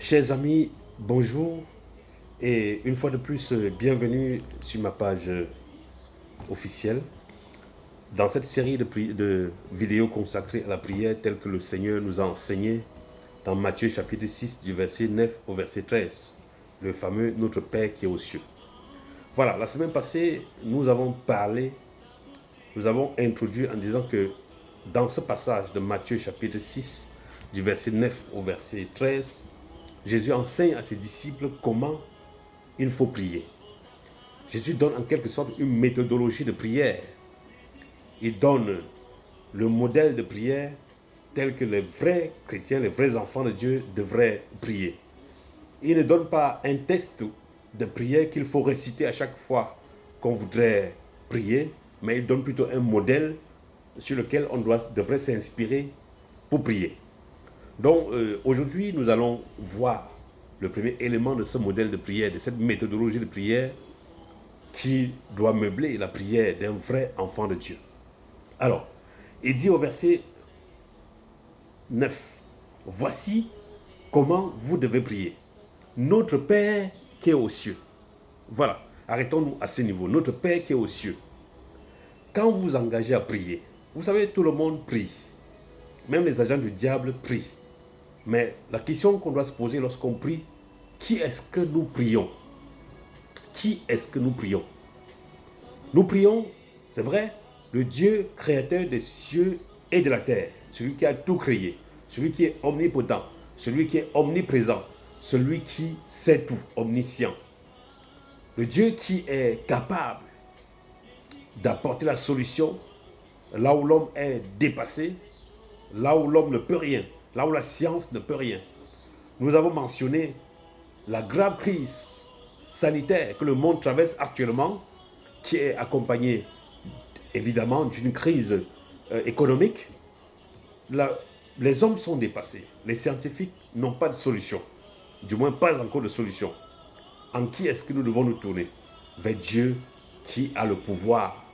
Chers amis, bonjour et une fois de plus, bienvenue sur ma page officielle. Dans cette série de vidéos consacrées à la prière telle que le Seigneur nous a enseigné dans Matthieu chapitre 6 du verset 9 au verset 13, le fameux Notre Père qui est aux cieux. Voilà, la semaine passée, nous avons introduit en disant que dans ce passage de Matthieu chapitre 6 du verset 9 au verset 13, Jésus enseigne à ses disciples comment il faut prier. Jésus donne en quelque sorte une méthodologie de prière. Il donne le modèle de prière tel que les vrais chrétiens, les vrais enfants de Dieu devraient prier. Il ne donne pas un texte de prière qu'il faut réciter à chaque fois qu'on voudrait prier, mais il donne plutôt un modèle sur lequel on devrait s'inspirer pour prier. Donc aujourd'hui, nous allons voir le premier élément de ce modèle de prière, de cette méthodologie de prière qui doit meubler la prière d'un vrai enfant de Dieu. Alors, il dit au verset 9, « Voici comment vous devez prier. Notre Père qui est aux cieux. » Voilà, arrêtons-nous à ce niveau. Notre Père qui est aux cieux. Quand vous vous engagez à prier, vous savez, tout le monde prie. Même les agents du diable prient. Mais la question qu'on doit se poser lorsqu'on prie, qui est-ce que nous prions? Qui est-ce que nous prions? Nous prions, c'est vrai, le Dieu créateur des cieux et de la terre, celui qui a tout créé, celui qui est omnipotent, celui qui est omniprésent, celui qui sait tout, omniscient. Le Dieu qui est capable d'apporter la solution là où l'homme est dépassé, là où l'homme ne peut rien, là où la science ne peut rien. Nous avons mentionné la grave crise sanitaire que le monde traverse actuellement, qui est accompagnée évidemment d'une crise économique. Les hommes sont dépassés. Les scientifiques n'ont pas de solution. Du moins, pas encore de solution. En qui est-ce que nous devons nous tourner? Vers Dieu qui a le pouvoir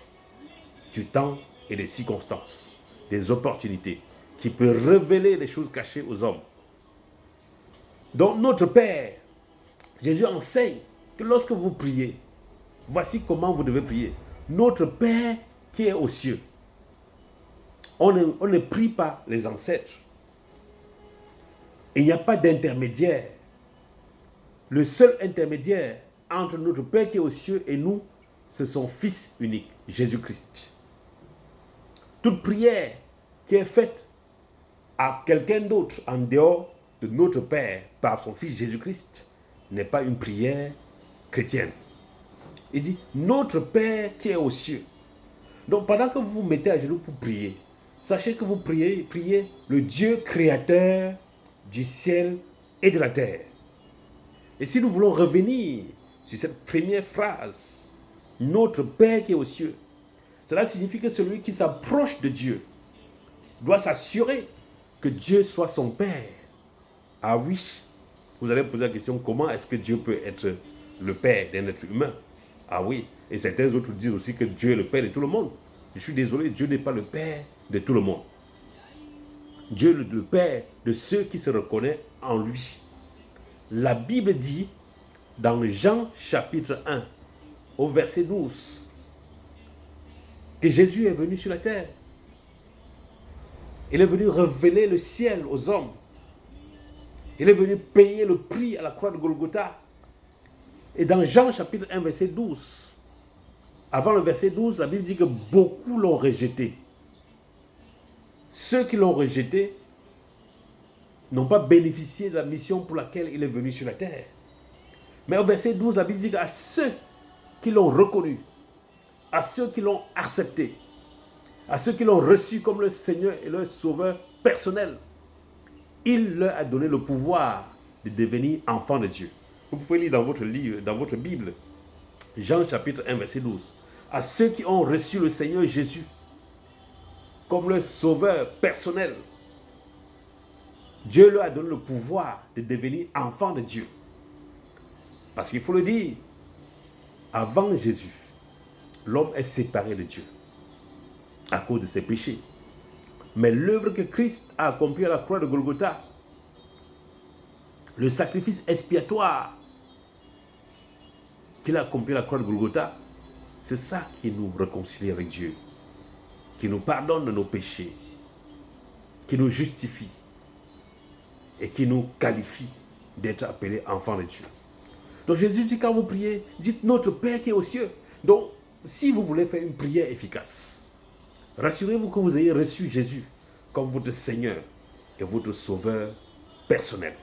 du temps et des circonstances, des opportunités, qui peut révéler les choses cachées aux hommes. Donc notre Père, Jésus enseigne que lorsque vous priez, voici comment vous devez prier. Notre Père qui est aux cieux. On ne prie pas les ancêtres. Il n'y a pas d'intermédiaire. Le seul intermédiaire entre notre Père qui est aux cieux et nous, c'est son Fils unique, Jésus-Christ. Toute prière qui est faite à quelqu'un d'autre en dehors de notre Père par son Fils Jésus-Christ n'est pas une prière chrétienne. Il dit, notre Père qui est aux cieux. Donc pendant que vous vous mettez à genoux pour prier, sachez que vous priez le Dieu créateur du ciel et de la terre. Et si nous voulons revenir sur cette première phrase, notre Père qui est aux cieux, cela signifie que celui qui s'approche de Dieu doit s'assurer que Dieu soit son Père. Ah oui, vous allez me poser la question, comment est-ce que Dieu peut être le Père d'un être humain? Ah oui, et certains autres disent aussi que Dieu est le Père de tout le monde. Je suis désolé, Dieu n'est pas le Père de tout le monde. Dieu est le Père de ceux qui se reconnaissent en lui. La Bible dit, dans Jean chapitre 1, au verset 12, que Jésus est venu sur la terre. Il est venu révéler le ciel aux hommes. Il est venu payer le prix à la croix de Golgotha. Et dans Jean chapitre 1, verset 12, avant le verset 12, la Bible dit que beaucoup l'ont rejeté. Ceux qui l'ont rejeté n'ont pas bénéficié de la mission pour laquelle il est venu sur la terre. Mais au verset 12, la Bible dit qu'à ceux qui l'ont reconnu, à ceux qui l'ont accepté, à ceux qui l'ont reçu comme le Seigneur et leur sauveur personnel, il leur a donné le pouvoir de devenir enfants de Dieu. Vous pouvez lire dans votre livre, dans votre Bible, Jean chapitre 1, verset 12. À ceux qui ont reçu le Seigneur Jésus comme leur sauveur personnel, Dieu leur a donné le pouvoir de devenir enfants de Dieu. Parce qu'il faut le dire, avant Jésus, l'homme est séparé de Dieu à cause de ses péchés. Mais l'œuvre que Christ a accomplie à la croix de Golgotha Le sacrifice expiatoire qu'il a accompli à la croix de Golgotha, c'est ça qui nous réconcilie avec Dieu, qui nous pardonne de nos péchés, qui nous justifie et qui nous qualifie d'être appelés enfants de Dieu. Donc Jésus dit, quand vous priez, dites notre Père qui est aux cieux. Donc, si vous voulez faire une prière efficace, rassurez-vous que vous ayez reçu Jésus comme votre Seigneur et votre Sauveur personnel.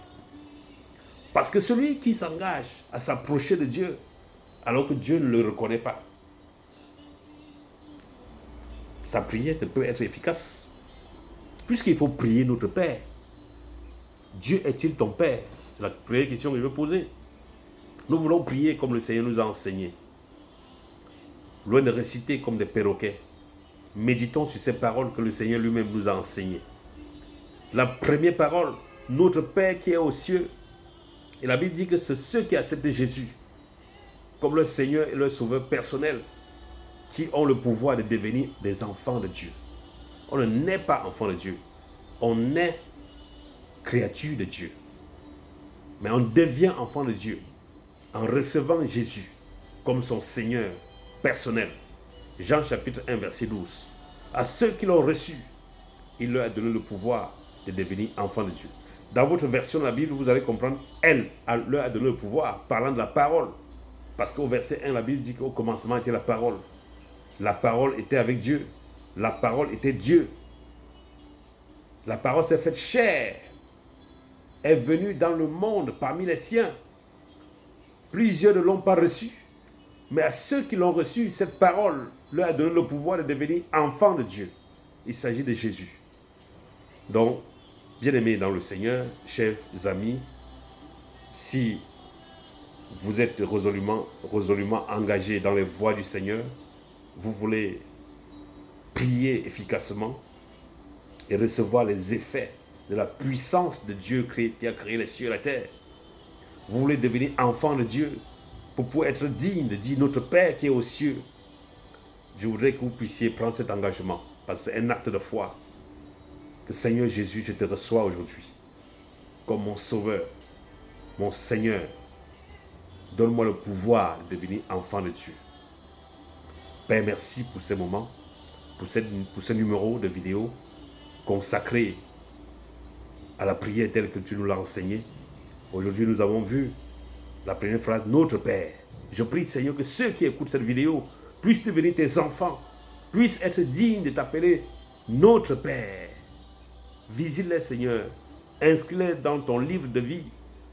Parce que celui qui s'engage à s'approcher de Dieu, alors que Dieu ne le reconnaît pas, sa prière ne peut être efficace. Puisqu'il faut prier notre Père. Dieu est-il ton Père? C'est la première question que je veux poser. Nous voulons prier comme le Seigneur nous a enseigné. Loin de réciter comme des perroquets, méditons sur ces paroles que le Seigneur lui-même nous a enseignées. La première parole, notre Père qui est aux cieux. Et la Bible dit que c'est ceux qui acceptent Jésus comme leur Seigneur et leur Sauveur personnel qui ont le pouvoir de devenir des enfants de Dieu. On ne naît pas enfant de Dieu. On est créature de Dieu. Mais on devient enfant de Dieu en recevant Jésus comme son Seigneur personnel. Jean chapitre 1 verset 12. À ceux qui l'ont reçu, il leur a donné le pouvoir de devenir enfants de Dieu. Dans votre version de la Bible, vous allez comprendre, elle leur a donné le pouvoir, parlant de la parole. Parce qu'au verset 1, la Bible dit qu'au commencement était la parole. La parole était avec Dieu. La parole était Dieu. La parole s'est faite chair, est venue dans le monde parmi les siens. Plusieurs ne l'ont pas reçue, mais à ceux qui l'ont reçue, cette parole leur a donné le pouvoir de devenir enfants de Dieu. Il s'agit de Jésus. Donc, bien-aimés dans le Seigneur, chers amis, si vous êtes résolument engagés dans les voies du Seigneur, vous voulez prier efficacement et recevoir les effets de la puissance de Dieu qui a créé les cieux et la terre. Vous voulez devenir enfant de Dieu pour pouvoir être digne de dire notre Père qui est aux cieux. Je voudrais que vous puissiez prendre cet engagement parce que c'est un acte de foi. Que Seigneur Jésus, je te reçois aujourd'hui comme mon Sauveur, mon Seigneur. Donne-moi le pouvoir de devenir enfant de Dieu. Père, merci pour ces moments, pour ce numéro de vidéo consacré à la prière telle que tu nous l'as enseignée. Aujourd'hui, nous avons vu la première phrase, notre Père. Je prie, Seigneur, que ceux qui écoutent cette vidéo puissent devenir tes enfants, puissent être dignes de t'appeler notre Père. Visite-les, Seigneur. Inscris-les dans ton livre de vie.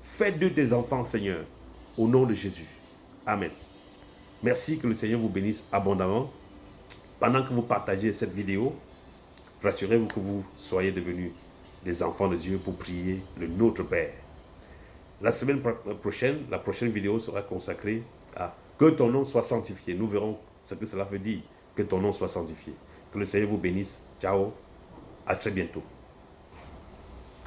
Fais d'eux tes enfants, Seigneur. Au nom de Jésus. Amen. Merci, que le Seigneur vous bénisse abondamment. Pendant que vous partagez cette vidéo, rassurez-vous que vous soyez devenus des enfants de Dieu pour prier le Notre Père. La semaine prochaine, la prochaine vidéo sera consacrée à que ton nom soit sanctifié. Nous verrons ce que cela veut dire, que ton nom soit sanctifié. Que le Seigneur vous bénisse. Ciao. À très bientôt.